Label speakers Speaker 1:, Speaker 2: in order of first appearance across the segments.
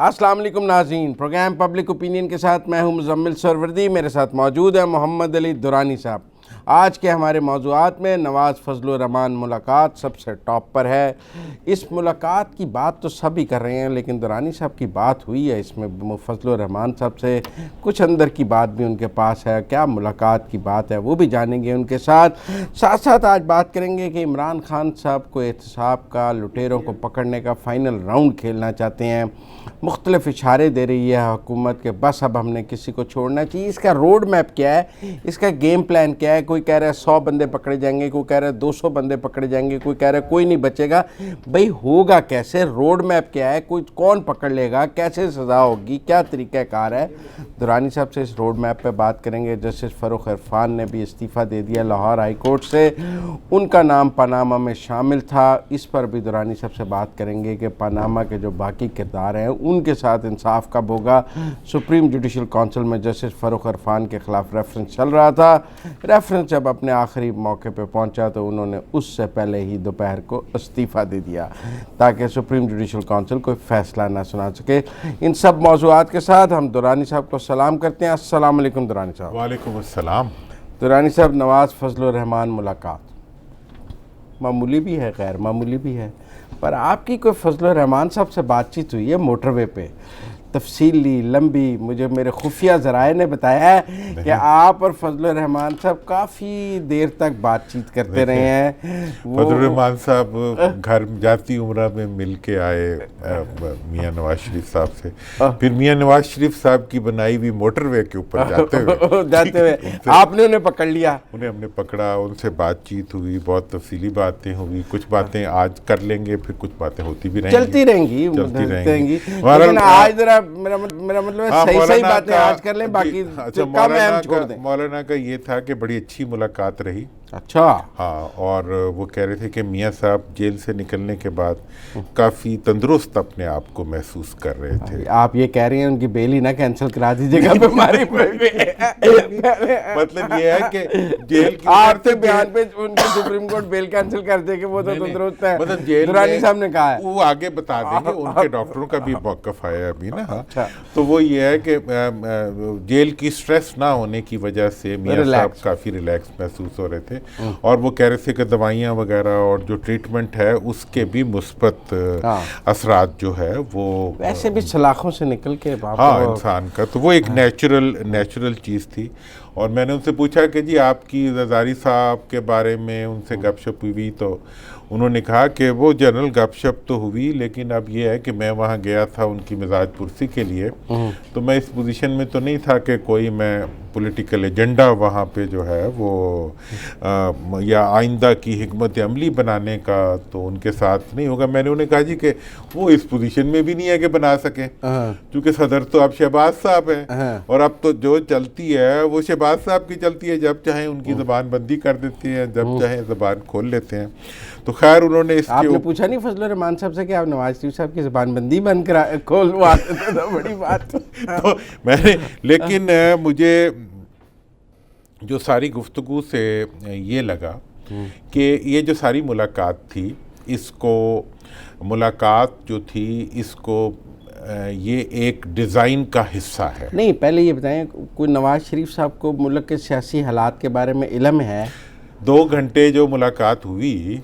Speaker 1: अस्सलाम वालेकुम नाज़रीन, प्रोग्राम पब्लिक ओपिनियन के साथ मैं हूं मुज़म्मिल सरवर्दी। मेरे साथ मौजूद है मोहम्मद अली दुरानी साहब। आज के हमारे मौज़ूआत में नवाज़ फजलुर रहमान मुलाकात सबसे टॉप पर है। इस मुलाकात की बात तो सभी कर रहे हैं, लेकिन दुरानी साहब की बात हुई है इसमें फजलुर रहमान साहब से, कुछ अंदर की बात भी उनके पास है। क्या मुलाकात की बात है वो भी जानेंगे उनके साथ। साथ साथ आज बात करेंगे कि इमरान खान साहब को एहतसाब का, लुटेरों को पकड़ने का फ़ाइनल राउंड खेलना चाहते हैं। मुख्तलिफ इशारे दे रही है हुकूमत के बस अब हमने किसी को छोड़ना चाहिए। इसका रोड मैप क्या है, इसका गेम प्लान क्या है? कोई कह रहा है 100 बंदे पकड़े जाएंगे, कोई कह रहा है 200 बंदे पकड़े जाएंगे, कोई कह रहा है कोई नहीं बचेगा। भाई होगा कैसे? रोड मैप क्या है? कोई कौन पकड़ लेगा? कैसे सज़ा होगी? क्या तरीक़ाकार है? दुरानी साहब से इस रोड मैप पे बात करेंगे। जस्टिस फ़ारूक इरफान ने भी इस्तीफ़ा दे दिया लाहौर हाई कोर्ट से, उनका नाम पनामा में शामिल था। इस पर भी दुरानी साहब से बात करेंगे कि पनामा के जो बाकी किरदार हैं उनके साथ इंसाफ कब होगा। सुप्रीम जुडिशल काउंसिल में जस्टिस फ़ारूक इरफान के ख़िलाफ़ रेफरेंस चल रहा था। रेफरेंस जब अपने आखिरी मौके पे पहुंचा तो उन्होंने उससे पहले ही दोपहर को इस्तीफ़ा दे दिया ताकि सुप्रीम जुडिशल काउंसिल कोई फ़ैसला ना सुना सके। इन सब मौज़ूआत के साथ हम दुरानी साहब को सलाम करते हैं। अस्सलाम वालेकुम दुरानी साहब।
Speaker 2: वालेकुम अस्सलाम।
Speaker 1: दुरानी साहब, नवाज़ फजलुर रहमान मुलाकात मामूली भी है, गैर मामूली भी है, पर आपकी कोई फजलुर रहमान साहब से बातचीत हुई है मोटरवे पे? तफसीली लंबी, मुझे मेरे खुफिया ज़राए ने बताया है कि आप और फजलुर रहमान साहब काफ़ी देर तक बातचीत करते रहे हैं।
Speaker 2: फजलुर रहमान साहब घर जाती उम्र में मिल के आए मियाँ नवाज शरीफ साहब से, फिर मियाँ नवाज शरीफ साहब की बनाई हुई मोटरवे के ऊपर जाते हुए
Speaker 1: आपने उन्हें पकड़ लिया।
Speaker 2: उन्हें हमने पकड़ा, उनसे बातचीत हुई, बहुत तफसीली बातें हुई। कुछ बातें आज कर लेंगे, फिर कुछ बातें होती भी रहेंगी,
Speaker 1: चलती रहेंगी। लेकिन आज जरा मेरा मतलब है सही बातें आज कर लें, बाकी
Speaker 2: अच्छा, मौलाना का ये था कि बड़ी अच्छी मुलाकात रही।
Speaker 1: अच्छा,
Speaker 2: हाँ, और वो कह रहे थे कि मियाँ साहब जेल से निकलने के बाद काफ़ी तंदुरुस्त अपने आप को महसूस कर रहे थे।
Speaker 1: आप ये कह रहे हैं उनकी बेल ही ना कैंसिल करा दीजिएगा बीमारी
Speaker 2: मतलब ये है कि जेल की
Speaker 1: आपके बयान पे उनकी सुप्रीम कोर्ट बेल कैंसिल कर दे कि वो तो तंदुरुस्त है,
Speaker 2: मतलब जेल
Speaker 1: दुरानी साहब ने कहा है।
Speaker 2: वो आगे बता देंगे, उनके डॉक्टरों का भी मौक़िफ़ आया अभी ना। अच्छा। तो वो ये है कि जेल की स्ट्रेस ना होने की वजह से मियाँ साहब काफ़ी रिलैक्स महसूस हो रहे थे, और वो कह रहे थे कि दवाइयाँ वगैरह और जो ट्रीटमेंट है उसके भी मुस्बत असरात जो है वो
Speaker 1: वैसे भी सलाखों से निकल के
Speaker 2: इंसान का, तो वो एक नेचुरल चीज़ थी। और मैंने उनसे पूछा कि जी आपकी ज़रदारी साहब के बारे में उनसे गपशप हुई, तो उन्होंने कहा कि वो जनरल गपशप तो हुई, लेकिन अब ये है कि मैं वहाँ गया था उनकी मिजाज पुरसी के लिए, तो मैं इस पोजीशन में तो नहीं था कि कोई मैं पॉलिटिकल एजेंडा वहाँ पे जो है वो या आइंदा की हिकमत अमली बनाने का तो उनके साथ नहीं होगा। मैंने उन्हें कहा जी कि वो इस पोजीशन में भी नहीं है कि बना सकें, क्योंकि सदर तो अब शहबाज साहब हैं, और अब तो जो चलती है वो शहबाज साहब की चलती है। जब चाहें उनकी ज़बान बंदी कर देते हैं, जब चाहें ज़बान खोल लेते हैं। तो खैर उन्होंने
Speaker 1: आपने पूछा नहीं फजलुर रहमान साहब से कि आप नवाज शरीफ साहब की ज़बानबंदी बंद करा खोलवा देते तो बड़ी बात।
Speaker 2: तो मैंने, लेकिन मुझे जो सारी गुफ्तगू से ये लगा कि ये जो सारी मुलाकात थी, इसको मुलाकात जो थी इसको ये एक डिज़ाइन का हिस्सा है।
Speaker 1: नहीं, पहले ये बताएं, कोई नवाज शरीफ साहब को मुल्क के सियासी हालात के बारे में इल्म है?
Speaker 2: 2 घंटे जो मुलाकात हुई,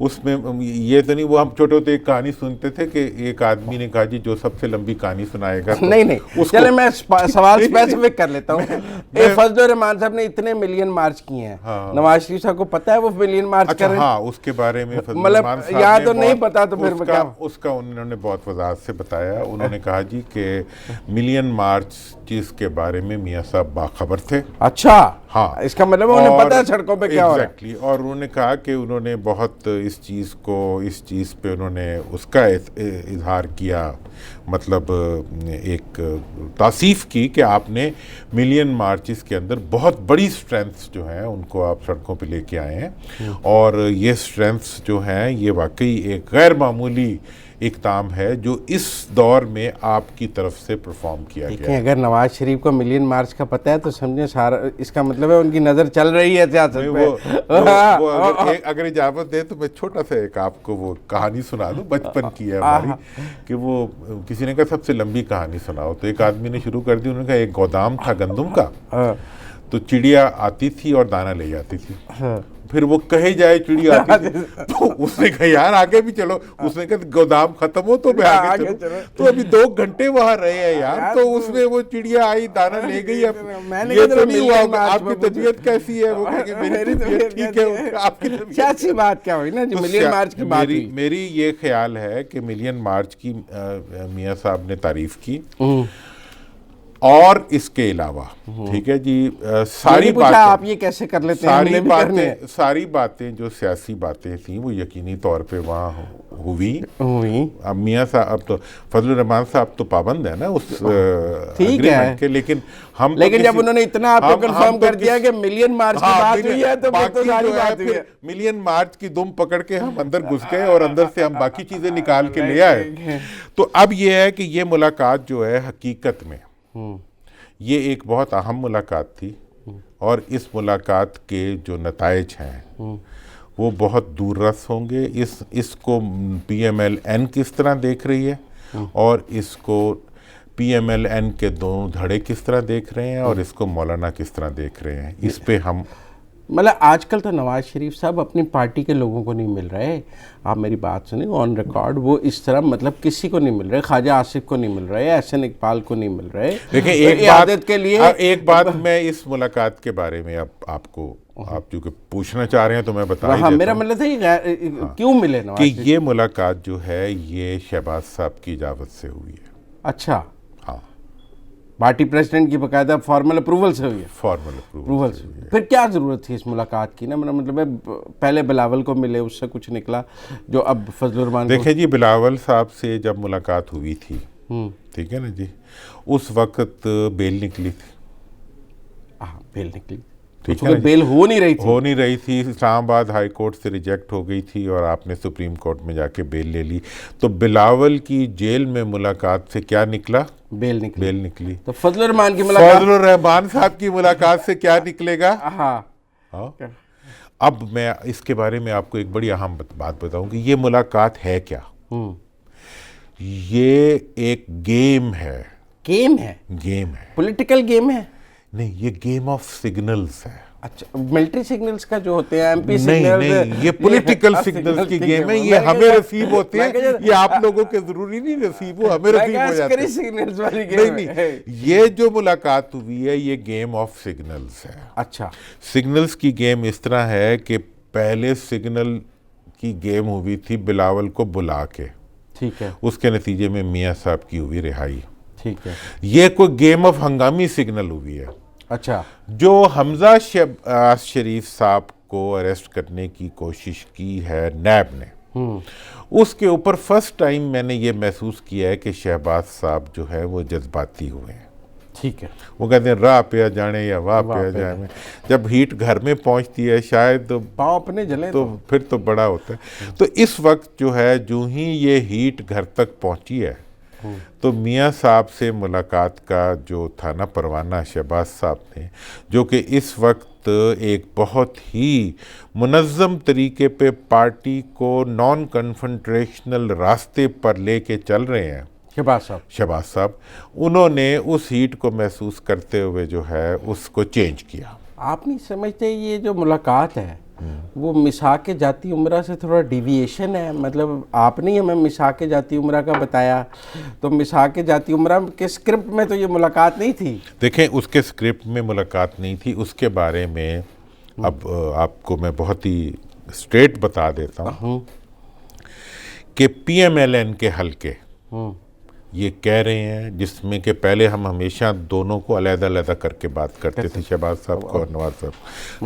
Speaker 2: उसमें ये तो नहीं, वो हम छोटे होते एक कहानी सुनते थे कि एक आदमी ने कहा जी जो सबसे लंबी कहानी सुनाएगा तो
Speaker 1: नहीं चले मैं सवाल स्पेसिफिक कर लेता हूँ। फजलुर रहमान साहब ने इतने मिलियन मार्च किए हैं, नवाज शरीफ साहब को पता है वो मिलियन मार्च कर रहे हैं?
Speaker 2: हाँ, उसके बारे में
Speaker 1: मतलब यहाँ तो नहीं पता, तो फिर
Speaker 2: उसका उन्होंने बहुत वजाहत से बताया। उन्होंने कहा जी कि मिलियन मार्च चीज़ के बारे में मियाँ साहब बाखबर थे।
Speaker 1: अच्छा,
Speaker 2: हाँ,
Speaker 1: इसका मतलब उन्हें पता है सड़कों पे क्या हो रहा है।
Speaker 2: और उन्होंने कहा कि उन्होंने बहुत इस चीज़ पे उन्होंने उसका इजहार किया, मतलब एक तासीफ़ की कि आपने मिलियन मार्चेस के अंदर बहुत बड़ी स्ट्रेंथ्स जो हैं उनको आप सड़कों पे लेके आए हैं, और ये स्ट्रेंथ्स जो हैं ये वाकई एक गैर मामूली इक़दाम है जो इस दौर में आपकी तरफ से परफॉर्म किया गया
Speaker 1: देखें, अगर नवाज शरीफ को मिलियन मार्च का पता है तो समझे सारा, इसका मतलब है उनकी नज़र चल रही है सियासत पे।
Speaker 2: वो अगर इजाज़त दे तो मैं छोटा सा एक आपको वो कहानी सुना दूं, बचपन की है हमारी, कि वो किसी ने कहा सबसे लंबी कहानी सुनाओ, तो एक आदमी ने शुरू कर दी। उन्होंने कहा एक गोदाम था गंदम का, तो चिड़िया आती थी और दाना ले जाती थी। फिर वो कहे जाए चिड़िया आती थी, तो उसने कहा यार आगे भी चलो। उसने कहा गोदाम खत्म हो तो मैं आगे चलो। तो अभी 2 घंटे वहां रहे हैं यार, तो उसमें वो चिड़िया आई, दाना ले गई। अब ये तो नहीं हुआ होगा आपकी तबीयत कैसी है, वो मेरी तबीयत ठीक है, आपकी
Speaker 1: सियासी बात क्या हुई ना जी, मिलियन मार्च की बात हुई।
Speaker 2: मेरी ये ख्याल है कि मिलियन मार्च की मियां साहब ने तारीफ की, और इसके अलावा ठीक है जी, सारी बातें
Speaker 1: आप ये कैसे कर लेते हैं,
Speaker 2: सारी बातें जो सियासी बातें थी वो यकीनी तौर पे वहाँ हुई। अब मियां साहब, अब तो फजलुर रहमान साहब तो पाबंद है ना उस एग्रीमेंट के, लेकिन
Speaker 1: जब उन्होंने इतना आपको कंफर्म कर दिया कि मिलियन मार्च की बात हुई है, तो बाकी सारी बात हुई है।
Speaker 2: मिलियन मार्च की दुम पकड़ के हम अंदर घुस गए और अंदर से हम बाकी चीजें निकाल के ले आए। तो अब ये है कि ये मुलाकात जो है हकीकत में ये एक बहुत अहम मुलाकात थी, और इस मुलाकात के जो नताइज हैं वो बहुत दूररस होंगे। इसको PMLN किस तरह देख रही है, और इसको PMLN के दोनों धड़े किस तरह देख रहे हैं, और इसको मौलाना किस तरह देख रहे हैं, इस पे हम
Speaker 1: मतलब आजकल तो नवाज शरीफ साहब अपनी पार्टी के लोगों को नहीं मिल रहे। आप मेरी बात सुनिए, ऑन रिकॉर्ड वो इस तरह मतलब किसी को नहीं मिल रहे, ख्वाजा आसिफ को नहीं मिल रहे, एहसन इकबाल को नहीं मिल रहे।
Speaker 2: देखिए एक बात मैं इस मुलाकात के बारे में अब आपको, आप जो पूछना चाह रहे हैं तो मैं बता ही देता
Speaker 1: मेरा मतलब था क्यों मिले नवाज
Speaker 2: कि ये मुलाकात जो है ये शहबाज साहब की इजाज़त से हुई है।
Speaker 1: अच्छा,
Speaker 2: हाँ,
Speaker 1: पार्टी प्रेसिडेंट की बकायदा फॉर्मल अप्रूवल से हुई है।
Speaker 2: फॉर्मल अप्रूवल से हुई है।
Speaker 1: फिर क्या ज़रूरत थी इस मुलाकात की ना, मतलब है पहले बिलावल को मिले, उससे कुछ निकला जो अब फजलुर रहमान।
Speaker 2: देखिए जी, बिलावल साहब से जब मुलाकात हुई थी, ठीक है ना जी, उस वक्त बेल निकली थी।
Speaker 1: बेल निकली, ठीक है, बेल हो नहीं रही थी, इस्लामाबाद हाई कोर्ट से रिजेक्ट हो गई थी, और आपने सुप्रीम कोर्ट में जाके बेल ले ली। तो बिलावल की जेल में मुलाकात से क्या निकला? बेल निकली। तो फजलुर रहमान की मुलाकात,
Speaker 2: फजलुर रहमान साहब की मुलाकात से क्या निकलेगा?
Speaker 1: हाँ।
Speaker 2: अब मैं इसके बारे में आपको एक बड़ी अहम बात बताऊं कि ये मुलाकात है क्या। ये एक गेम है।
Speaker 1: पॉलिटिकल गेम है?
Speaker 2: नहीं, ये गेम ऑफ सिग्नल्स है।
Speaker 1: अच्छा, मिलिट्री सिग्नल्स का जो होते हैं, MP
Speaker 2: सिग्नल्स? नहीं, ये पॉलिटिकल सिग्नल्स की गेम है। ये हमें रिसीव होते हैं, ये आप लोगों के जरूरी नहीं रिसीव हो, हमें रिसीव हो जाते हैं।
Speaker 1: सिग्नल्स वाली गेम
Speaker 2: नहीं, ये जो मुलाकात हुई है ये गेम ऑफ सिग्नल्स है।
Speaker 1: अच्छा,
Speaker 2: सिग्नल्स की गेम इस तरह है कि पहले सिग्नल की गेम हुई थी बिलावल को बुला के, ठीक है, उसके नतीजे में मियां साहब की हुई रिहाई, ठीक है। ये कोई गेम ऑफ हंगामी सिग्नल हुई है।
Speaker 1: अच्छा,
Speaker 2: जो हमजा शहबाज शरीफ साहब को अरेस्ट करने की कोशिश की है नैब ने, उसके ऊपर फर्स्ट टाइम मैंने ये महसूस किया है कि शहबाज साहब जो है वो जज्बाती हुए हैं।
Speaker 1: ठीक है,
Speaker 2: वो कहते हैं राह पे जाने या वाह पे जाने। जब हीट घर में पहुंचती है शायद तो
Speaker 1: पाँव अपने जले
Speaker 2: तो फिर तो बड़ा होता है। तो इस वक्त जो है जो ही ये हीट घर तक पहुंची है, तो मियां साहब से मुलाकात का जो था ना परवाना शहबाज साहब ने, जो कि इस वक्त एक बहुत ही मुनज़्ज़म तरीके पे पार्टी को नॉन कन्फ्रंटेशनल रास्ते पर लेके चल रहे हैं शहबाज साहब, उन्होंने उस हीट को महसूस करते हुए जो है उसको चेंज किया।
Speaker 1: आप नहीं समझते ये जो मुलाकात है वो मिसाक जाती उम्रा से थोड़ा डिविएशन है? मतलब आपने हमें मिसाक जाती उम्रा का बताया, तो मिसाक जाती उम्रा के स्क्रिप्ट में तो ये मुलाकात नहीं थी।
Speaker 2: देखें, उसके स्क्रिप्ट में मुलाकात नहीं थी, उसके बारे में अब आपको मैं बहुत ही स्ट्रेट बता देता हूँ कि PMLN के हल्के ये कह रहे हैं, जिसमें कि पहले हम हमेशा दोनों को अलग-अलग करके बात करते थे, शहबाज साहब को और नवाज साहब,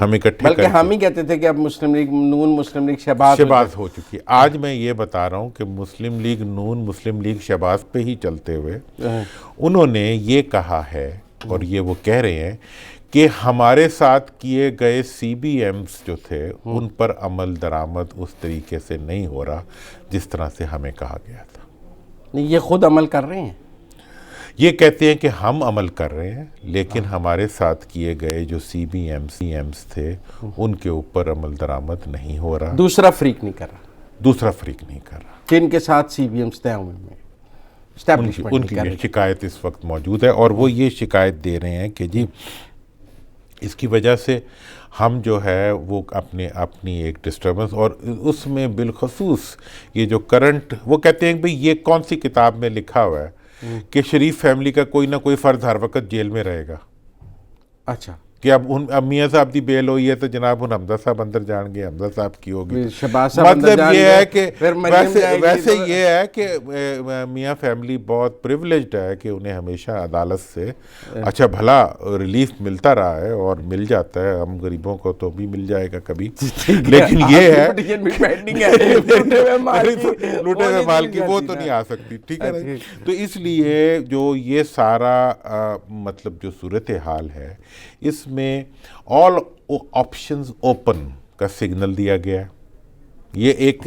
Speaker 2: हम इकट्ठे
Speaker 1: बल्कि हम ही कहते थे कि अब मुस्लिम लीग नून मुस्लिम लीग शहबाज
Speaker 2: हो चुकी है। आज मैं ये बता रहा हूँ कि मुस्लिम लीग नून मुस्लिम लीग शहबाज पे ही चलते हुए उन्होंने ये कहा है, और ये वो कह रहे हैं कि हमारे साथ किए गए CBMs जो थे उन पर अमल दरामद उस तरीके से नहीं हो रहा जिस तरह से हमें कहा गया था।
Speaker 1: नहीं, ये खुद अमल कर रहे हैं।
Speaker 2: ये कहते हैं कि हम अमल कर रहे हैं, लेकिन हमारे साथ किए गए जो CBMs थे उनके ऊपर अमल दरामद नहीं हो रहा।
Speaker 1: दूसरा फ्रीक नहीं कर रहा,
Speaker 2: दूसरा फ्रीक नहीं कर रहा।
Speaker 1: जिनके साथ CBMs तय हुए हैं, एस्टैब्लिशमेंट
Speaker 2: उनकी ये शिकायत इस वक्त मौजूद है, और वो ये शिकायत दे रहे हैं कि जी इसकी वजह से हम जो है वो अपनी एक डिस्टर्बेंस, और उसमें बिलखसूस ये जो करंट, वो कहते हैं कि भाई ये कौन सी किताब में लिखा हुआ है कि शरीफ फैमिली का कोई ना कोई फ़र्द हर वक्त जेल में रहेगा।
Speaker 1: अच्छा,
Speaker 2: कि अब मियाँ साहब की बेल हुई है तो जनाब हुन हमजा साहब अंदर जाएंगे, हमजा साहब की होगी।
Speaker 1: शहबाज साहब अंदर
Speaker 2: मतलब ये है कि वैसे
Speaker 1: तो
Speaker 2: ये है कि मियाँ फैमिली बहुत प्रिविलेज्ड है कि उन्हें हमेशा अदालत से अच्छा भला रिलीफ मिलता रहा है, और मिल जाता है। हम गरीबों को तो भी मिल जाएगा कभी, लेकिन ये है लूटे हुए माल की वो तो नहीं आ सकती, ठीक है ना। तो इसलिए जो ये सारा मतलब जो सूरत हाल है, इसमें ऑल ऑप्शंस ओपन का सिग्नल दिया गया है। ये एक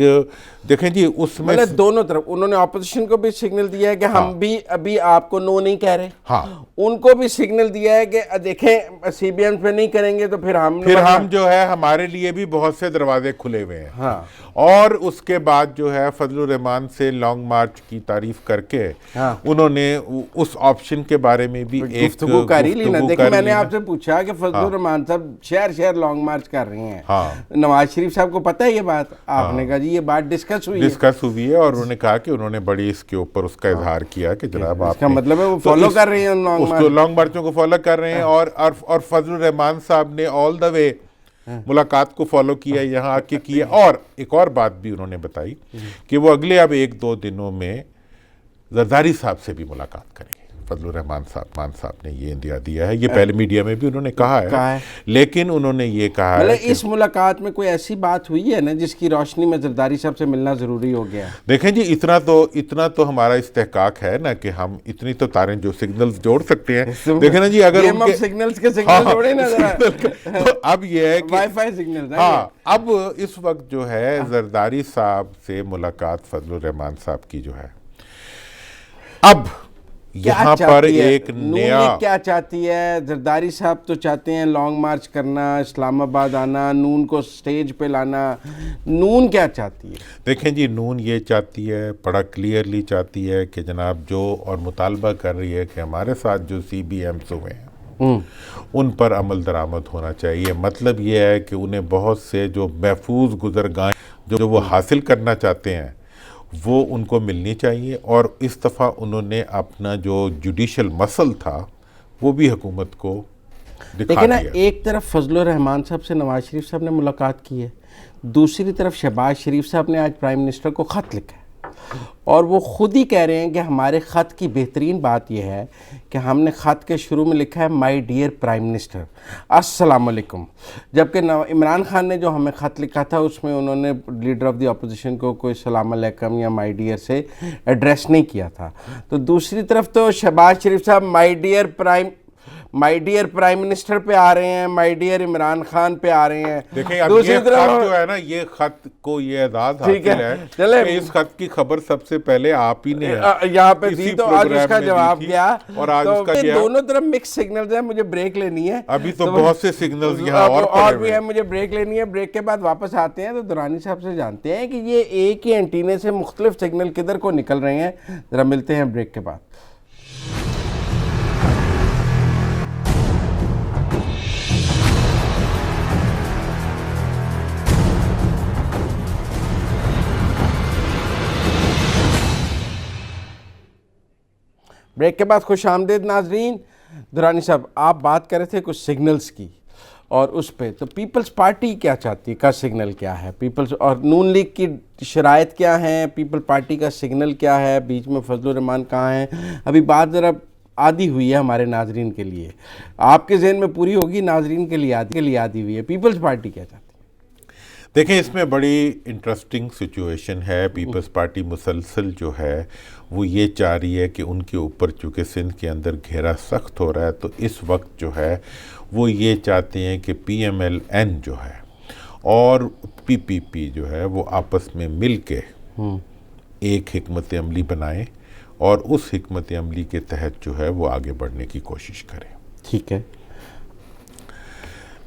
Speaker 2: देखें जी, उसमें
Speaker 1: मतलब दोनों तरफ उन्होंने ऑपोजिशन को भी सिग्नल दिया है कि हम भी अभी आपको नो नहीं कह रहे,
Speaker 2: हाँ,
Speaker 1: उनको भी सिग्नल दिया है कि देखें CBMs पे नहीं करेंगे तो फिर हम
Speaker 2: जो है हमारे लिए भी बहुत से दरवाजे खुले हुए हैं।
Speaker 1: हाँ।
Speaker 2: और उसके बाद जो है फजलुर रहमान से लॉन्ग मार्च की तारीफ करके उन्होंने उस ऑप्शन के बारे में भी एक
Speaker 1: गुफ्तगू कर ही ली ना। देखिए, मैंने आपसे पूछा कि फजलुर रहमान साहब शहर लॉन्ग मार्च कर रहे हैं, नवाज शरीफ साहब को पता है ये बात? आपने कहा जी ये बात डिस्कस हुई
Speaker 2: है, और उन्होंने कहा कि उन्होंने बड़ी इसके ऊपर उसका इजहार किया कि जनाब आप,
Speaker 1: इसका मतलब है वो फॉलो कर रहे हैं
Speaker 2: लॉन्ग मार्चों को फॉलो कर रहे हैं। और फजलुर रहमान साहब ने ऑल द वे मुलाकात को फॉलो किया, यहाँ आके किया। और एक और बात भी उन्होंने बताई कि वो अगले अब 1-2 दिनों में जरदारी साहब से भी मुलाकात करेंगे। फजलुर रहमान साहब ने ये इंदिया दिया है, ये पहले मीडिया में भी उन्होंने कहा है। लेकिन उन्होंने ये कहा है कि
Speaker 1: इस मुलाकात में कोई ऐसी बात हुई है ना जिसकी रोशनी में जरदारी साहब से मिलना जरूरी हो गया।
Speaker 2: देखें जी, इतना तो हमारा इस्तेहकाक है ना कि हम इतनी तो तारें जो सिग्नल्स जोड़ सकते हैं। देखें ना जी, अगर उनके
Speaker 1: सिग्नल्स के सिग्नल जोड़े ना जरा
Speaker 2: तो अब ये है कि
Speaker 1: वाईफाई सिग्नल,
Speaker 2: हाँ, अब इस वक्त जो है जरदारी साहब से मुलाकात फजलुर रहमान साहब की जो है, अब यहाँ पर एक नया
Speaker 1: क्या चाहती है जरदारी साहब? तो चाहते हैं लॉन्ग मार्च करना, इस्लामाबाद आना, नून को स्टेज पे लाना। नून क्या चाहती है?
Speaker 2: देखें जी, नून ये चाहती है, बड़ा क्लियरली चाहती है कि जनाब जो, और मुतालबा कर रही है कि हमारे साथ जो CBMs हुए हैं उन पर अमल दरामद होना चाहिए। मतलब ये है कि उन्हें बहुत से जो महफूज गुज़रगाहें जो वो हासिल करना चाहते हैं वो उनको मिलनी चाहिए। और इस दफ़ा उन्होंने अपना जो जुडिशल मसल था वो भी हुकूमत को दिखा दिया।
Speaker 1: एक तरफ फजलुर रहमान साहब से नवाज शरीफ साहब ने मुलाकात की है, दूसरी तरफ शहबाज शरीफ साहब ने आज प्राइम मिनिस्टर को ख़त लिखा है, और वो खुद ही कह रहे हैं कि हमारे ख़त की बेहतरीन बात यह है कि हमने ख़त के शुरू में लिखा है माय डियर प्राइम मिनिस्टर अस्सलाम वालेकुम, जबकि इमरान खान ने जो हमें ख़त लिखा था उसमें उन्होंने लीडर ऑफ़ द अपोजिशन को कोई सलाम अलैकुम या माय डियर से एड्रेस नहीं किया था। तो दूसरी तरफ तो शहबाज शरीफ साहब माय डियर प्राइम मिनिस्टर पे आ रहे हैं, माय डियर इमरान खान पे आ रहे हैं।
Speaker 2: देखिए, अब ये खत जो है ना, ये खत को ये एजाज़ हासिल है कि इस खत की खबर सबसे पहले आप ही ने
Speaker 1: यहाँ पे दी, तो आज उसका जवाब गया।
Speaker 2: और आज
Speaker 1: तो
Speaker 2: उसका
Speaker 1: दोनों तरफ मिक्स सिग्नल्स हैं। मुझे ब्रेक लेनी है,
Speaker 2: अभी तो बहुत से सिग्नल्स यहाँ
Speaker 1: और भी है, मुझे ब्रेक लेनी है। ब्रेक के बाद वापस आते हैं तो दुरानी साहब से जानते हैं कि ये एक ही एंटीने से मुख्तलिफ सिग्नल किधर को निकल रहे हैं। ज़रा मिलते हैं ब्रेक के बाद। ब्रेक के बाद खुश आमदेद नाजरीन। दुरानी साहब, आप बात कर रहे थे कुछ सिग्नल्स की, और उस पे तो पीपल्स पार्टी क्या चाहती है, का सिग्नल क्या है? पीपल्स और नून लीग की शराइत क्या है, पीपल पार्टी का सिग्नल क्या है, बीच में फजलुर रहमान कहाँ हैं? अभी बात ज़रा आधी हुई है हमारे नाजरीन के लिए, आपके जहन में पूरी होगी, नाजरीन के लिए आधी हुई है। पीपल्स पार्टी क्या चाहती है?
Speaker 2: देखें, इसमें बड़ी इंटरेस्टिंग सिचुएशन है। पीपल्स पार्टी मुसलसल जो है वो ये चाह रही है कि उनके ऊपर चूँकि सिंध के अंदर घेरा सख्त हो रहा है, तो इस वक्त जो है वो ये चाहते हैं कि PMLN जो है और PPP जो है वो आपस में मिल के एक हिकमत अमली बनाएं और उस हिकमत अमली के तहत जो है वो आगे बढ़ने की कोशिश करें।
Speaker 1: ठीक है।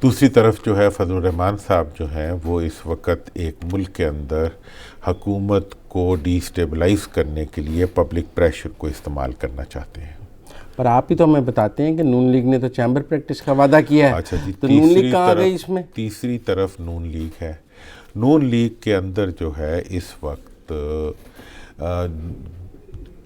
Speaker 2: दूसरी तरफ जो है फजलुर रहमान साहब जो हैं वो इस वक्त एक मुल्क के अंदर हुकूमत को डिस्टेबलाइज करने के लिए पब्लिक प्रेशर को इस्तेमाल करना चाहते हैं।
Speaker 1: पर आप ही तो हमें बताते हैं कि नून लीग ने तो चैम्बर प्रैक्टिस का वादा किया है।
Speaker 2: अच्छा जी,
Speaker 1: तो नून लीग कहाँ आ गई इसमें?
Speaker 2: तीसरी तरफ नून लीग है। नून लीग के अंदर जो है इस वक्त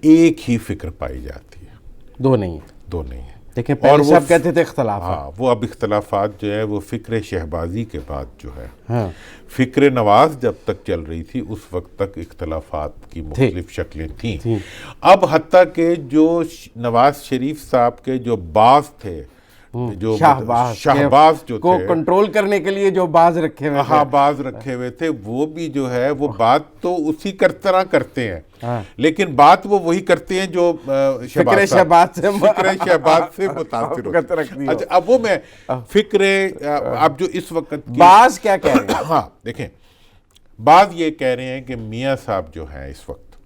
Speaker 2: एक ही फिक्र पाई जाती है,
Speaker 1: दो नहीं है।
Speaker 2: दो नहीं है।
Speaker 1: देखें पहले सब कहते थे इख्तलाफ।
Speaker 2: हाँ, वो अब इख्तलाफात जो है वो फ़िक्र शहबाजी के बाद जो है,
Speaker 1: हाँ,
Speaker 2: फ़िक्र नवाज जब तक चल रही थी उस वक्त तक इख्तलाफात की मुख्तलिफ शक्लें थीं। अब हत्ता के जो नवाज शरीफ साहब के जो बाज थे, जो शाहबाज जो
Speaker 1: को
Speaker 2: थे,
Speaker 1: कंट्रोल करने के लिए जो बाज रखे हुए,
Speaker 2: हाँ, बाज रखे हुए थे, वो भी जो है वो बात तो उसी तरह करते हैं,
Speaker 1: हाँ,
Speaker 2: लेकिन बात वो वही करते हैं जो
Speaker 1: फिक्र शहबाज से
Speaker 2: मुतासिर होते हैं। अच्छा, अब वो मैं फिक्रे अब जो इस वक्त
Speaker 1: बाज क्या कह रहे हैं?
Speaker 2: हाँ देखें, बाज ये कह रहे हैं कि मियाँ साहब जो हैं इस वक्त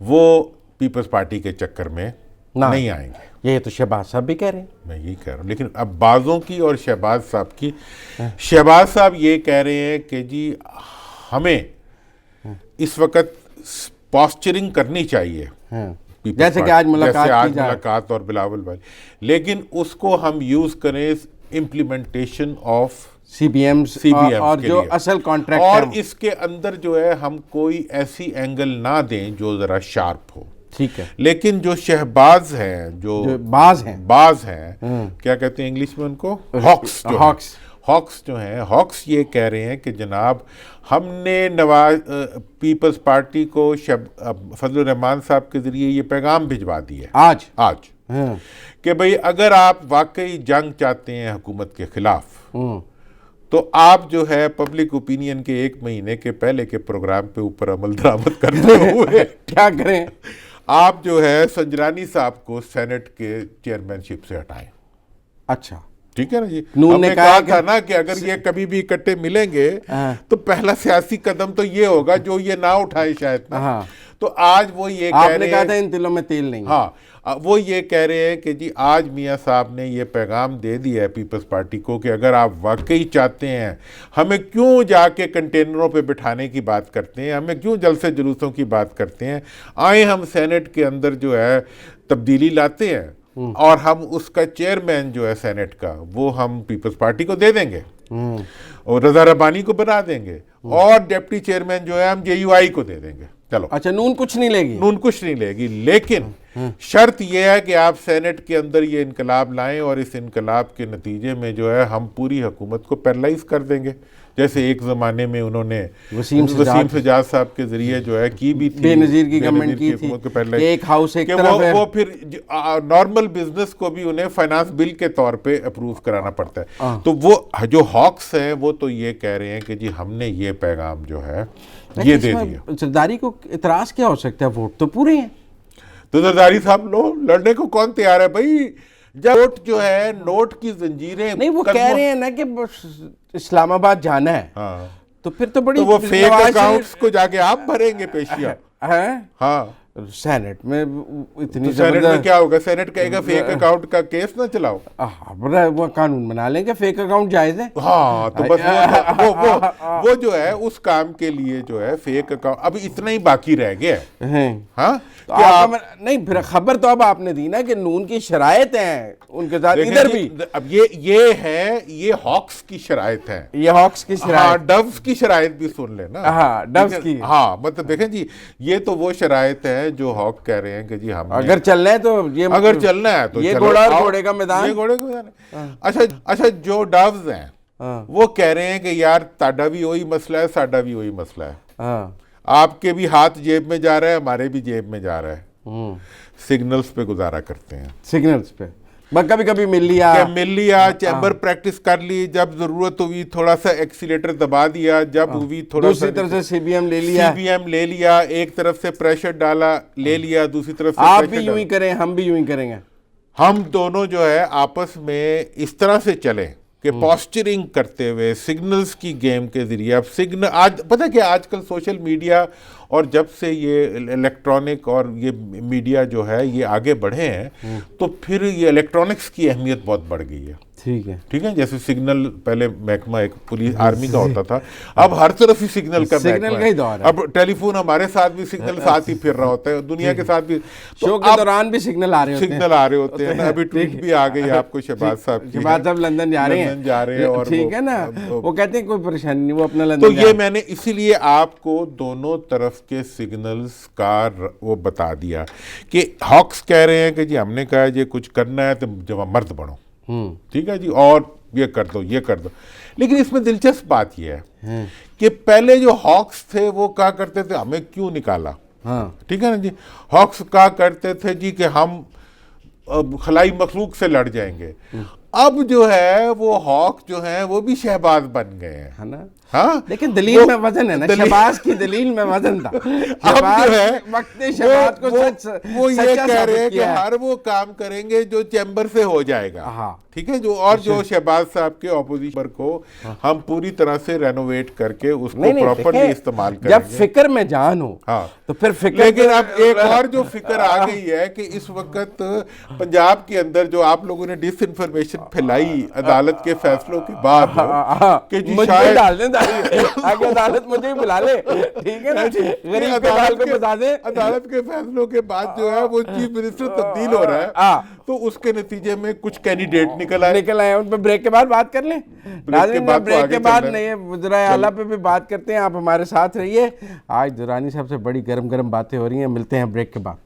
Speaker 2: वो पीपल्स पार्टी के चक्कर में नहीं आएंगे।
Speaker 1: ये तो शहबाज साहब भी कह रहे हैं।
Speaker 2: मैं यही कह रहा हूँ, लेकिन अब बाजों की और शहबाज साहब की, शहबाज साहब ये कह रहे हैं कि जी हमें इस वक्त पॉस्चरिंग करनी चाहिए,
Speaker 1: जैसे कि आज
Speaker 2: मुलाकात और बिलावल वाली, लेकिन उसको हम यूज करें इम्प्लीमेंटेशन ऑफ
Speaker 1: सीबीएम और जो असल कॉन्ट्रैक्ट,
Speaker 2: और इसके अंदर जो है हम कोई ऐसी एंगल ना दें जो जरा शार्प हो।
Speaker 1: ठीक है।
Speaker 2: लेकिन जो शहबाज हैं, जो बाज हैं क्या कहते हैं इंग्लिश में उनको, हॉक्स जो हैं, हॉक्स ये कह रहे हैं कि जनाब हमने नवाज पीपल्स पार्टी को फजलुर रहमान साहब के जरिए ये पैगाम भिजवा दिया आज कि भाई अगर आप वाकई जंग चाहते हैं हुकूमत के खिलाफ तो आप जो है पब्लिक ओपिनियन के 1 महीने के पहले के प्रोग्राम पे ऊपर अमल दरामद करते हुए
Speaker 1: क्या करें,
Speaker 2: आप जो है संजरानी साहब को सेनेट के चेयरमैनशिप से हटाएं।
Speaker 1: अच्छा,
Speaker 2: ठीक है ना जी।
Speaker 1: नून ने
Speaker 2: कहा था ना कि अगर ये कभी भी इकट्ठे मिलेंगे तो पहला सियासी कदम तो ये होगा जो ये ना उठाए शायद ना। तो आज वो ये कह रहे हैं,
Speaker 1: कहा था इन तिलों में तेल नहीं।
Speaker 2: हाँ, वो ये कह रहे हैं कि जी आज मियाँ साहब ने ये पैगाम दे दिया है पीपल्स पार्टी को कि अगर आप वाकई चाहते हैं, हमें क्यों जाके कंटेनरों पे बिठाने की बात करते हैं, हमें क्यों जलसे जुलूसों की बात करते हैं, आए हम सेनेट के अंदर जो है तब्दीली लाते हैं और हम उसका चेयरमैन जो है सेनेट का वो हम पीपल्स पार्टी को दे देंगे और रजा रब्बानी को बना देंगे और डिप्टी चेयरमैन जो है हम जेयूआई को दे देंगे। चलो,
Speaker 1: अच्छा, नून कुछ नहीं लेगी,
Speaker 2: लेकिन शर्त यह है कि आप सेनेट के अंदर ये इनकलाब लाएं और इस इनकलाब के नतीजे में जो है हम पूरी हुकूमत को पैरालाइज कर देंगे, जैसे एक ज़माने में उन्होंने वसीम सजाद साहब के जरिए जो है की भी थी,
Speaker 1: बेनज़ीर की गवर्नमेंट की थी, एक हाउस एक तरफ है,
Speaker 2: वो फिर नॉर्मल बिजनेस को भी उन्हें फाइनेंस बिल के तौर पे अप्रूव कराना पड़ता है। तो वो जो हॉक्स हैं वो तो ये कह रहे हैं कि जी हमने ये पैगाम जो है ये दे दिया।
Speaker 1: जरदारी को इतराज़ क्या हो सकता है, वोट तो पूरे हैं।
Speaker 2: तो जरदारी साहब लो लड़ने को कौन तैयार है भाई, जब नोट जो है नोट की जंजीरें,
Speaker 1: नहीं वो कह रहे हैं ना कि इस्लामाबाद जाना है।
Speaker 2: हाँ,
Speaker 1: तो फिर तो बड़ी,
Speaker 2: तो वो फेक अकाउंट्स को जाके आप भरेंगे पेशियां
Speaker 1: हैं।
Speaker 2: हाँ,
Speaker 1: सेनेट में इतनी
Speaker 2: तो सेनेट में क्या होगा, सेनेट कहेगा फेक अकाउंट का केस ना चलाओ।
Speaker 1: वो कानून बना लेंगे, फेक अकाउंट जायज है।
Speaker 2: हाँ, तो बस वो जो है उस काम के लिए जो है फेक अकाउंट अभी इतना ही बाकी रह गया है। हाँ,
Speaker 1: तो नहीं, फिर खबर तो अब आपने दी ना कि नून की शरायत हैं उनके साथ इधर भी।
Speaker 2: अब ये है, ये हॉक्स की शरायत है,
Speaker 1: ये हॉक्स की शरायत।
Speaker 2: हाँ, डव्स की शरायत भी सुन लेना।
Speaker 1: हाँ, डव्स की।
Speaker 2: हाँ, मतलब देखें जी, ये तो वो शरायत है जो हॉक कह रहे हैं कि जी हम
Speaker 1: अगर चलना है तो ये,
Speaker 2: अगर चलना है तो
Speaker 1: ये घोड़ा और घोड़े का मैदान,
Speaker 2: ये घोड़े का मैदान। अच्छा, जो डव्स हैं वो कह रहे हैं कि यार ताड़ा भी वही मसला है, साडा भी वही मसला है, आपके भी हाथ जेब में जा रहा है, हमारे भी जेब में जा रहा है, सिग्नल्स पे गुजारा करते हैं,
Speaker 1: सिग्नल्स पे कभी कभी मिल लिया,
Speaker 2: चैम्बर प्रैक्टिस कर ली, जब जरूरत हुई थोड़ा सा एक्सीलेटर दबा दिया, जब हुई थोड़ा
Speaker 1: दूसरी तरफ से सीबीएम ले लिया,
Speaker 2: एक तरफ से प्रेशर डाला, ले लिया, दूसरी तरफ से
Speaker 1: आप भी यूं ही करें, हम भी यूं ही करेंगे,
Speaker 2: हम दोनों जो है आपस में इस तरह से चलें कि पॉस्चरिंग करते हुए सिग्नल्स की गेम के ज़रिए, अब सिग्नल आज पता है कि आजकल सोशल मीडिया और जब से ये इलेक्ट्रॉनिक और ये मीडिया जो है ये आगे बढ़े हैं, तो फिर ये इलेक्ट्रॉनिक्स की अहमियत बहुत बढ़ गई है। ठीक है, जैसे सिग्नल पहले महकमा एक पुलिस आर्मी का होता था, अब हर तरफ ही सिग्नल का महकमा है। अब टेलीफोन हमारे साथ भी सिग्नल साथ ही फिर रहा होता है, दुनिया के साथ भी।
Speaker 1: तो शो के दौरान भी सिग्नल आ रहे होते हैं।
Speaker 2: अभी ट्वीट भी आ गई आपको शहबाज साहब की,
Speaker 1: शहबाज साहब लंदन जा रहे हैं और ठीक है ना, वो कहते हैं कोई परेशानी नहीं, वो अपना लंदन।
Speaker 2: तो ये मैंने इसीलिए आपको दोनों तरफ के सिग्नल्स का वो बता दिया कि हॉक्स कह रहे हैं कि जी हमने कहा ये कुछ करना है तो जब मर्द बनो, ठीक है जी, और ये कर दो। लेकिन इसमें दिलचस्प बात यह है कि पहले जो हॉक्स थे वो कहा करते थे हमें क्यों निकाला, ठीक है ना जी। हॉक्स कहा करते थे जी कि हम खलाई मखलूक से लड़ जाएंगे। अब जो है वो हॉक जो है वो भी शहबाज बन गए हैं, है ना। हाँ,
Speaker 1: लेकिन दलील में वजन है ना, शहबाज की दलील में वजन था।
Speaker 2: अब जो है
Speaker 1: शहबाज को
Speaker 2: वो ये कह रहे हैं कि हर वो काम करेंगे जो चैम्बर से हो जाएगा, ठीक है, जो शहबाज साहब के ऑपोजिशन को हम पूरी तरह से रेनोवेट करके उसको प्रॉपर्ली इस्तेमाल करेंगे।
Speaker 1: जब फिक्र में जान हो तो फिर फिक्र।
Speaker 2: लेकिन अब एक और जो फिक्र आ गई है कि इस वक्त पंजाब के अंदर जो आप लोगों ने डिसइंफॉर्मेशन फैलाई अदालत के फैसलों के बाद कि जी शायद
Speaker 1: आगे अदालत मुझे ही बुला ले, ठीक है ना, गरीब के बाल को बता दे।
Speaker 2: अदालत के फैसलों के बाद जो है वो चीफ मिनिस्टर तब्दील हो रहा है, तो उसके नतीजे में कुछ कैंडिडेट निकल आए।
Speaker 1: उन पे ब्रेक के बाद बात कर लें। ब्रेक के बाद नहीं, वज़ीर आला पे भी बात करते हैं, आप हमारे साथ रहिए। आज दुरानी साहब से बड़ी गर्म गर्म बातें हो रही हैं, मिलते हैं ब्रेक के बाद।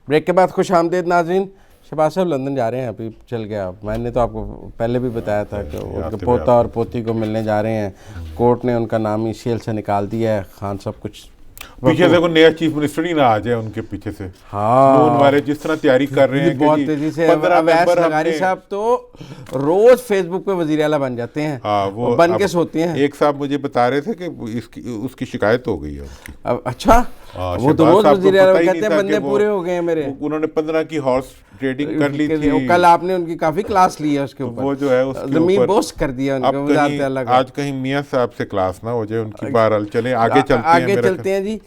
Speaker 1: ब्रेक के बाद खुश आमदेद नाज़रीन। शहबाज साहब लंदन जा रहे हैं, अभी चल गया। मैंने तो आपको पहले भी बताया था कि उनके पोता और पोती को मिलने जा रहे हैं। कोर्ट ने उनका नाम ईसीएल से निकाल दिया है। खान साहब कुछ
Speaker 2: पीछे से कोई नया चीफ मिनिस्टर ही ना आ जाए उनके पीछे से।
Speaker 1: हाँ,
Speaker 2: नून वाले जिस तरह तैयारी कर रहे हैं
Speaker 1: बहुत तेजी से। अवैस लगारी साहब तो रोज फेसबुक पे वजीर आला बन जाते हैं।
Speaker 2: हाँ, वो
Speaker 1: बन के सोते हैं।
Speaker 2: एक साहब मुझे बता रहे थे कि उसकी शिकायत हो गई है उसकी।
Speaker 1: अच्छा, वो तो रोज वजीर आला कहते हैं बंदे पूरे हो गए हैं मेरे।
Speaker 2: उन्होंने 15 की हॉर्स ट्रेडिंग कर ली थी।
Speaker 1: कल आपने उनकी काफी क्लास ली है उसके ऊपर।
Speaker 2: वो जो है उसके ऊपर
Speaker 1: बोस्ट कर दिया उनको।
Speaker 2: आज कहीं मियां साहब से क्लास ना हो जाए उनकी। बहरहाल चले आगे चलते हैं
Speaker 1: जी।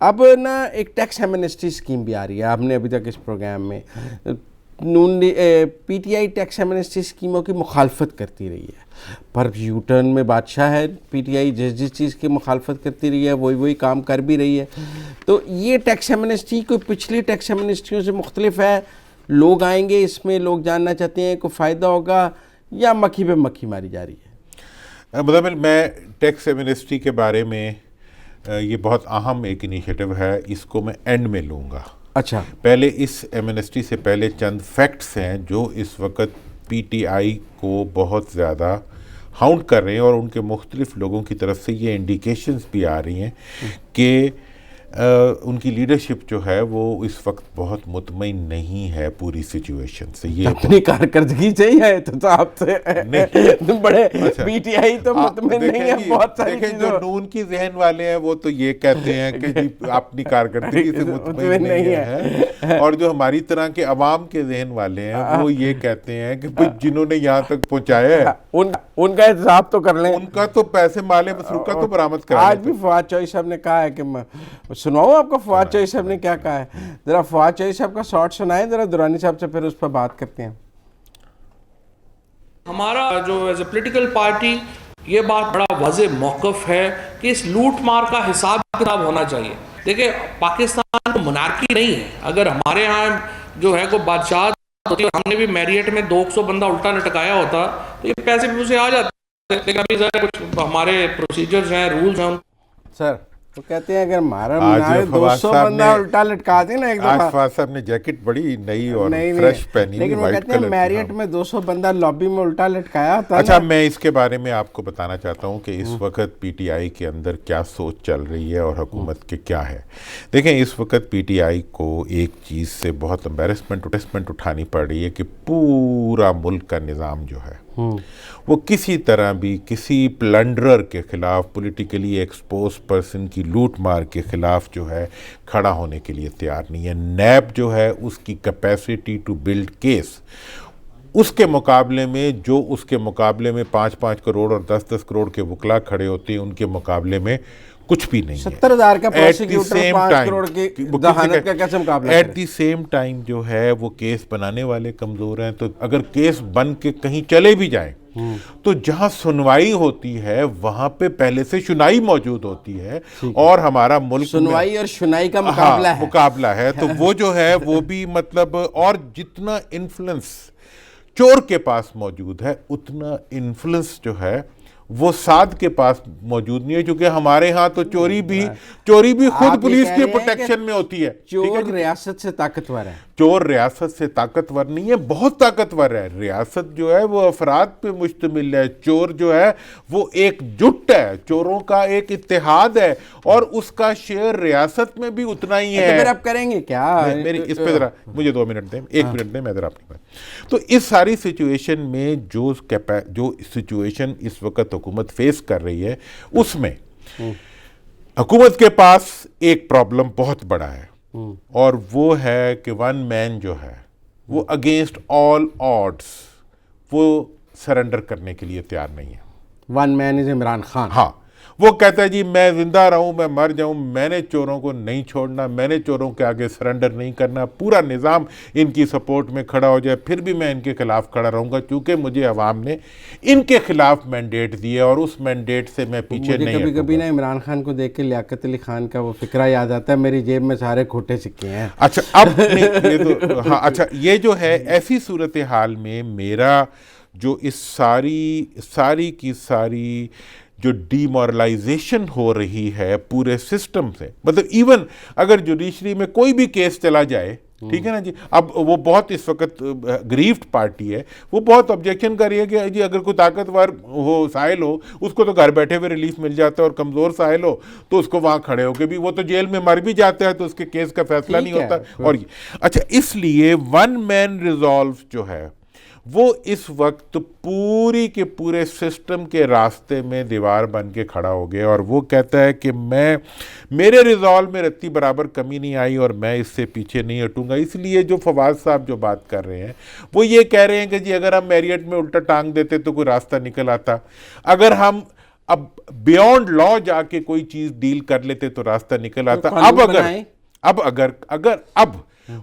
Speaker 1: अब ना एक टैक्स एमनेस्टी स्कीम भी आ रही है। आपने अभी तक इस प्रोग्राम में पीटीआई टैक्स एमनेस्टी स्कीमों की मुखालफत करती रही है, पर यूटर्न में बादशाह है। पीटीआई जिस चीज़ की मुखालफत करती रही है वही काम कर भी रही है। तो ये टैक्स एमनेस्टी कोई पिछली टैक्स एमनेस्टियों से मुख्तलिफ है? लोग आएंगे इसमें, लोग जानना चाहते हैं कोई फ़ायदा होगा या मक्खी पे मक्खी मारी जा रही है?
Speaker 2: मतलब मैं टैक्स एमनेस्टी के बारे में ये बहुत अहम एक इनिशिएटिव है, इसको मैं एंड में लूँगा।
Speaker 1: अच्छा,
Speaker 2: पहले इस एमनेस्टी से पहले चंद फैक्ट्स हैं जो इस वक्त पीटीआई को बहुत ज़्यादा हाउंड कर रहे हैं और उनके मुख्तलिफ लोगों की तरफ से ये इंडिकेशंस भी आ रही हैं कि उनकी लीडरशिप जो है वो इस वक्त बहुत मुतमईन नहीं है पूरी सिचुएशन से। ये
Speaker 1: अपनी कारकर्दगी चाहिए तो आपसे तुम बड़े पीटीआई तो मुतमईन नहीं है बहुत सारी
Speaker 2: देखें, जो नून की जहन वाले हैं वो तो ये कहते हैं कि जी अपनी कारकर्दगी से मुतमईन नहीं है, और जो हमारी तरह के अवाम के जहन वाले हैं वो ये कहते हैं कि भाई जिन्होंने यहाँ तक पहुँचाया है
Speaker 1: उनका हिसाब तो कर लें,
Speaker 2: उनका तो पैसे माले मसरूका तो बरामद करा।
Speaker 1: आज भी फवाद चौधरी साहब ने कहा है कि सुनाओ आपको फवाद चौधरी साहब ने क्या कहा है। जरा फवाद चौधरी साहब का शॉर्ट सुनाए जरा दुरानी साहब से, फिर उस पर बात करते हैं।
Speaker 3: हमारा जो एज ए पोलिटिकल पार्टी ये बात बड़ा वाज़ेह मौक़िफ़ है कि इस लूट मार का हिसाब किताब होना चाहिए। देखिए, पाकिस्तान को मोनार्की नहीं है। अगर हमारे यहाँ जो है कोई बादशाह होती, हमने भी मैरियट में 200 बंदा उल्टा लटकाया होता तो ये पैसे भी उसे आ जाते। लेकिन अभी ज़रा कुछ हमारे प्रोसीजर्स हैं, रूल्स हैं।
Speaker 1: सर तो कहते हैं अगर हमारा 200 बंदा उल्टा लटका दे ना एक दफा।
Speaker 2: आज फवाद साहब ने जैकेट बड़ी नई और फ्रेश पहनी,
Speaker 1: लेकिन वो कहते हैं मैरियट में 200 बंदा लॉबी में उल्टा लटकाया था।
Speaker 2: अच्छा, मैं इसके बारे में आपको बताना चाहता हूं कि इस वक्त पीटीआई के अंदर क्या सोच चल रही है और हुकूमत के क्या है। देखें, इस वक्त पीटीआई को एक चीज़ से बहुत एम्बेरसमेंट उठानी पड़ रही है कि पूरा मुल्क का निज़ाम जो है वो किसी तरह भी किसी प्लंडरर के खिलाफ, पॉलिटिकली एक्सपोज पर्सन की लूट मार के खिलाफ जो है खड़ा होने के लिए तैयार नहीं है। नैब जो है उसकी कैपेसिटी टू बिल्ड केस, उसके मुकाबले में जो उसके मुकाबले में 5-5 करोड़ और 10-10 करोड़ के वकला खड़े होते हैं, उनके मुकाबले में कुछ भी नहीं है।
Speaker 1: 70,000 का प्रोसिक्यूटर 5 करोड़ की जहानत का कैसे मुकाबला
Speaker 2: एट द सेम टाइम जो है वो केस बनाने वाले कमजोर हैं। तो अगर केस बन के कहीं चले भी जाए तो जहां सुनवाई होती है वहां पे पहले से सुनाई मौजूद होती है, और हमारा मुल्क
Speaker 1: सुनवाई और सुनाई का मुकाबला है।
Speaker 2: मुकाबला है तो वो जो है वो भी मतलब, और जितना इन्फ्लुएंस चोर के पास मौजूद है उतना इन्फ्लुएंस जो है वो साध के पास मौजूद नहीं है, क्योंकि हमारे यहाँ तो चोरी भी खुद पुलिस के प्रोटेक्शन में होती है।
Speaker 1: चोर रियासत से ताकतवर है।
Speaker 2: चोर रियासत से ताकतवर नहीं है, बहुत ताकतवर है। रियासत जो है वो अफराद पे मुश्तमिल है, चोर जो है वो एक जुट है, चोरों का एक इत्तेहाद है, और उसका शेयर रियासत में भी उतना ही है।
Speaker 1: तो फिर आप करेंगे क्या?
Speaker 2: मेरी इस पे जरा मुझे 2 मिनट दें, 1 मिनट दें, मैं जरा अपनी बात। तो इस सारी सिचुएशन में जो सिचुएशन इस वक्त हुकूमत फेस कर रही है, उसमें हुकूमत के पास एक प्रॉब्लम बहुत बड़ा है, और वो है कि वन मैन जो है वो अगेंस्ट ऑल ऑड्स वो सरेंडर करने के लिए तैयार नहीं है।
Speaker 1: One man is Imran Khan.
Speaker 2: हाँ, वो कहता है जी मैं जिंदा रहूं, मैं मर जाऊं, मैंने चोरों को नहीं छोड़ना, मैंने चोरों के आगे सरेंडर नहीं करना, पूरा निज़ाम इनकी सपोर्ट में खड़ा हो जाए फिर भी मैं इनके खिलाफ खड़ा रहूंगा, क्योंकि मुझे अवाम ने इनके खिलाफ मैंडेट दिया और उस मैंडेट से मैं पीछे नहीं हटूंगा।
Speaker 1: कभी ना इमरान खान को देख के लियाकत अली खान का वो फिक्रा याद आता है, मेरी जेब में सारे खोटे सिक्के हैं।
Speaker 2: अच्छा, अब ये तो हाँ, अच्छा, ये जो है ऐसी सूरत हाल में मेरा जो इस सारी की सारी जो डीमोरलाइजेशन हो रही है पूरे सिस्टम से, मतलब इवन अगर जुडिशरी में कोई भी केस चला जाए, ठीक है ना जी, अब वो बहुत इस वक्त ग्रीफ्ड पार्टी है, वो बहुत ऑब्जेक्शन कर रही है कि जी अगर कोई ताकतवर हो, साहिल हो, उसको तो घर बैठे हुए रिलीफ मिल जाता है, और कमज़ोर साहिल हो तो उसको वहाँ खड़े होकर भी वो तो जेल में मर भी जाता है तो उसके केस का फैसला नहीं होता। और अच्छा, इसलिए वन मैन रिजॉल्व जो है वो इस वक्त पूरी के पूरे सिस्टम के रास्ते में दीवार बन के खड़ा हो गया, और वो कहता है कि मेरे रिजॉल्व में रत्ती बराबर कमी नहीं आई और मैं इससे पीछे नहीं हटूंगा। इसलिए जो फवाद साहब जो बात कर रहे हैं वो ये कह रहे हैं कि जी अगर हम मैरियट में उल्टा टांग देते तो कोई रास्ता निकल आता, अगर हम अब बियॉन्ड लॉ जाके कोई चीज़ डील कर लेते तो रास्ता निकल आता। अब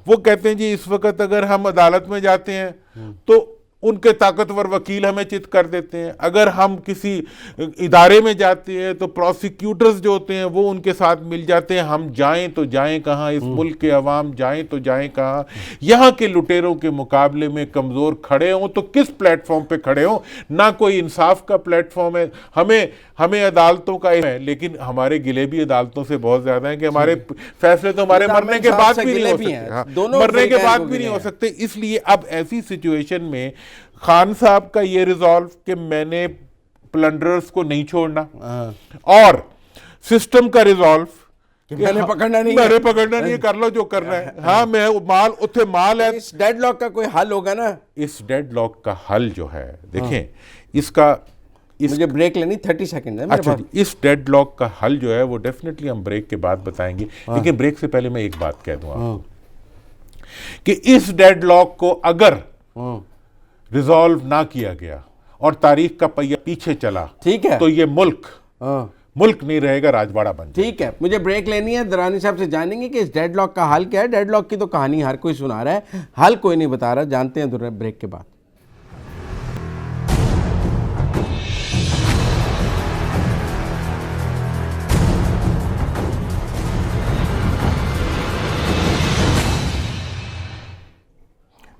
Speaker 2: वो कहते हैं जी इस वक्त अगर हम अदालत में जाते हैं तो उनके ताकतवर वकील हमें चित कर देते हैं, अगर हम किसी इदारे में जाते हैं तो प्रोसिक्यूटर्स जो होते हैं वो उनके साथ मिल जाते हैं। हम जाएं तो जाएं कहाँ, इस मुल्क के अवाम जाएं तो जाएं कहाँ, यहाँ के लुटेरों के मुकाबले में कमज़ोर खड़े हों तो किस प्लेटफॉर्म पे खड़े हों? ना कोई इंसाफ का प्लेटफॉर्म है, हमें अदालतों का है, लेकिन हमारे गिले भी अदालतों से बहुत ज़्यादा हैं कि हमारे फैसले तो हमारे मरने के बाद भी नहीं हो सकते, मरने के बाद भी नहीं हो सकते। इसलिए अब ऐसी सिचुएशन में खान साहब का ये रिजॉल्व कि मैंने प्लंडरर्स को नहीं छोड़ना, और सिस्टम का रिजॉल्व
Speaker 1: मैंने पकड़ना नहीं
Speaker 2: है, कर लो जो करना है। हाँ, मैं माल उत्थे माल है।
Speaker 1: इस डेडलॉक का कोई हल होगा ना? इस
Speaker 2: डेडलॉक का हल जो है, देखें इसका
Speaker 1: मुझे ब्रेक लेनी 30 सेकंड है।
Speaker 2: अच्छा, इस डेडलॉक का हल जो है वो डेफिनेटली हम ब्रेक के बाद बताएंगे, लेकिन ब्रेक से पहले मैं एक बात कह दूं आपको कि इस डेडलॉक को अगर रिजॉल्व ना किया गया और तारीख का पहिया पीछे चला, ठीक है, तो ये मुल्क नहीं रहेगा, राजवाड़ा बन जाएगा।
Speaker 1: ठीक है, मुझे ब्रेक लेनी है। दुरानी साहब से जानेंगे कि इस डेडलॉक का हल क्या है। डेडलॉक की तो कहानी हर कोई सुना रहा है, हल कोई नहीं बता रहा। जानते हैं ब्रेक के बाद।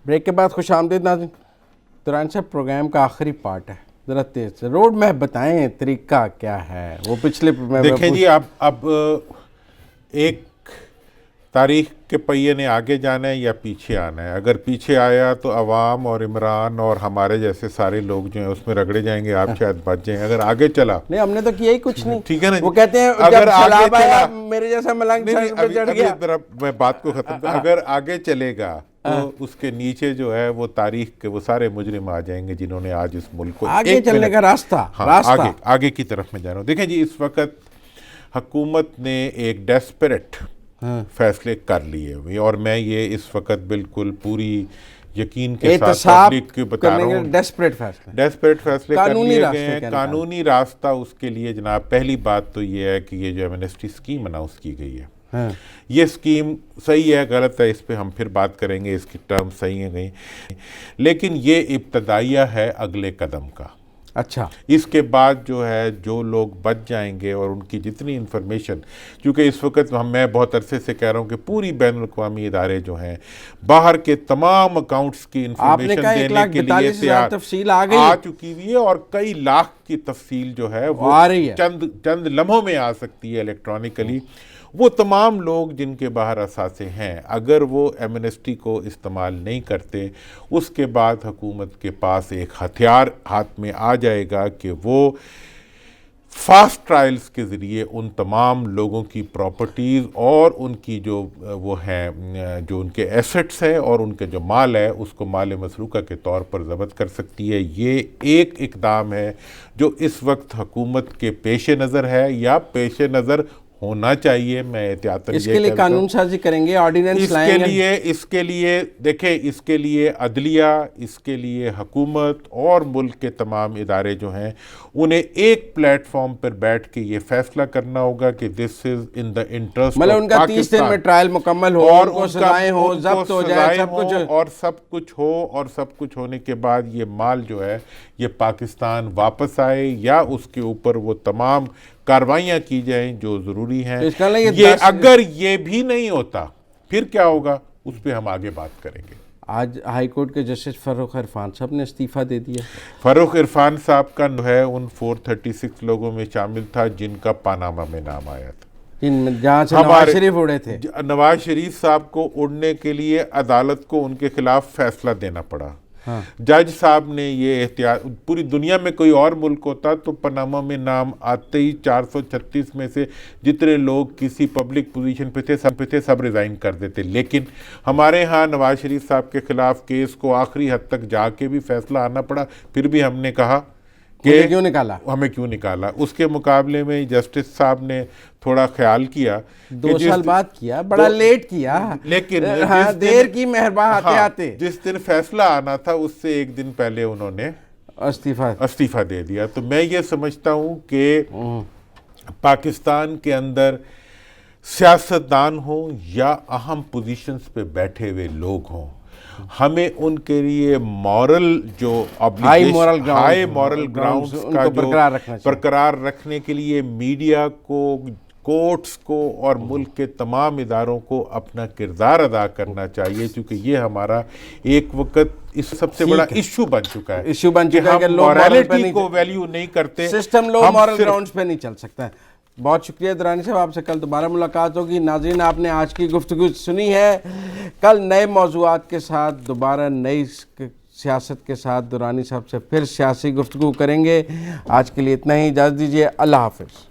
Speaker 1: ब्रेक के बाद खुश आमदीद नाज़रीन। दुरानी साहब, प्रोग्राम का आखिरी पार्ट है, ज़रा तेज से रोड मैप बताएं, तरीका क्या है? वो पिछले
Speaker 2: देखें जी, अब एक तारीख के पहिए ने आगे जाना है या पीछे आना है। अगर पीछे आया तो अवाम और इमरान और हमारे जैसे सारे लोग जो हैं उसमें रगड़े जाएंगे, आप शायद बच जाएं। अगर आगे चला,
Speaker 1: नहीं हमने तो किया ही कुछ नहीं,
Speaker 2: ठीक है ना,
Speaker 1: वो कहते हैं
Speaker 2: अगर आगे चला
Speaker 1: मेरे जैसा मलंग चढ़ गया।
Speaker 2: मैं बात को खत्म, अगर आगे चलेगा तो उसके नीचे जो है वो तारीख के वो सारे मुजरिम आ जाएंगे जिन्होंने आज इस मुल्क को
Speaker 1: आगे चलने का रास्ता।
Speaker 2: हाँ, आगे की तरफ मैं जा रहा हूँ। देखें जी, इस वक्त हुकूमत ने एक डेस्परेट फैसले कर लिए हुए, और मैं ये इस वक्त बिल्कुल पूरी यकीन के साथ पब्लिक को बता रहा हूँ, डेस्परेट फैसले कर लिए गए हैं। कानूनी रास्ता उसके लिए जनाब, पहली बात तो ये है कि ये जो एमनेस्टी स्कीम अनाउंस की गई है, ये स्कीम सही है गलत है इस पे हम फिर बात करेंगे, इसकी टर्म सही है नहीं, लेकिन ये इब्तदाइया है अगले कदम का।
Speaker 1: अच्छा,
Speaker 2: इसके बाद जो है जो लोग बच जाएंगे और उनकी जितनी इंफॉर्मेशन, क्योंकि इस वक्त मैं बहुत अरसे से कह रहा हूँ कि पूरी बैनुल-अक़वामी इदारे जो हैं बाहर के तमाम अकाउंट्स की इंफॉर्मेशन देने के लिए तैयार आ चुकी हुई है, और कई लाख की तफसील जो है वो आ रही है, चंद लम्हों में आ सकती है इलेक्ट्रॉनिकली। वो तमाम लोग जिनके बाहर असासे हैं, अगर वो एमनेस्टी को इस्तेमाल नहीं करते, उसके बाद हुकूमत के पास एक हथियार हाथ में आ जाएगा कि वो फास्ट ट्रायल्स के ज़रिए उन तमाम लोगों की प्रॉपर्टीज़ और उनकी जो वो हैं, जो उनके एसेट्स हैं और उनके जो माल है, उसको माल मसरूका के तौर पर ज़ब्त कर सकती है। ये एक इक़दाम है जो इस वक्त हुकूमत के पेश नज़र है या पेश नज़र होना चाहिए। मैं एहतियातन
Speaker 1: इसके लिए कानून साजी करेंगे, ऑर्डिनेंस लाएंगे।
Speaker 2: इसके लिए देखें, इसके लिए अदलिया, इसके लिए हुकूमत और मुल्क के तमाम इदारे जो हैं, उन्हें एक प्लेटफॉर्म पर बैठ के ये फैसला करना होगा कि this is in the interest,
Speaker 1: मतलब उनका 30 दिन में ट्रायल मुकम्मल हो और उनको सजाएं हो, जब्त हो जाए, सब कुछ
Speaker 2: और सब कुछ हो, और सब कुछ होने के बाद ये माल जो है ये पाकिस्तान वापस आए या उसके ऊपर वो तमाम कार्रवाइयाँ की जाएं जो ज़रूरी हैं। ये अगर ये भी नहीं होता फिर क्या होगा, उस पर हम आगे बात करेंगे।
Speaker 1: आज हाई कोर्ट के जस्टिस फ़ारूक इरफान साहब ने इस्तीफ़ा दे दिया।
Speaker 2: फ़ारूक इरफान साहब का जो है उन 436 लोगों में शामिल था जिनका पानामा में नाम आया था,
Speaker 1: जहाँ से नवाज शरीफ उड़े थे।
Speaker 2: नवाज शरीफ साहब को उड़ने के लिए अदालत को उनके खिलाफ फैसला देना पड़ा। हाँ। जज साहब ने ये एहतियात, पूरी दुनिया में कोई और मुल्क होता तो पनामा में नाम आते ही 436 में से जितने लोग किसी पब्लिक पोजीशन पे थे सब रिज़ाइन कर देते, लेकिन हमारे यहाँ नवाज शरीफ साहब के खिलाफ केस को आखिरी हद तक जाके भी फैसला आना पड़ा, फिर भी हमने कहा कि हमें क्यों निकाला। उसके मुकाबले में जस्टिस साहब ने थोड़ा ख्याल किया,
Speaker 1: 2 साल बाद किया, बड़ा लेट किया,
Speaker 2: लेकिन
Speaker 1: हाँ, देर की मेहरबान आते आते
Speaker 2: जिस दिन फैसला आना था उससे एक दिन पहले उन्होंने इस्तीफा दे दिया। तो मैं ये समझता हूँ कि पाकिस्तान के अंदर सियासतदान हो या अहम पोजीशंस पे बैठे हुए लोग हों, हमें उनके लिए मॉरल जो हाई मॉरल ग्राउंड्स का जो बरकरार रखने के लिए मीडिया को, कोर्ट्स को और मुल्क के तमाम इदारों को अपना किरदार अदा करना चाहिए, क्योंकि ये हमारा एक वक्त इस सबसे बड़ा इशू बन चुका है कि मॉरलिटी को वैल्यू नहीं करते,
Speaker 1: सिस्टम लो मॉरल ग्राउंड्स पे नहीं चल सकता है। बहुत शुक्रिया दुरानी साहब, आपसे कल दोबारा मुलाकात होगी। नाज़रीन, आपने आज की गुफ्तगू सुनी है। कल नए मौज़ूआत के साथ दोबारा नई सियासत के साथ दुरानी साहब से फिर सियासी गुफ्तगू करेंगे। आज के लिए इतना ही, इजाज़त दीजिए। अल्लाह हाफ़िज़।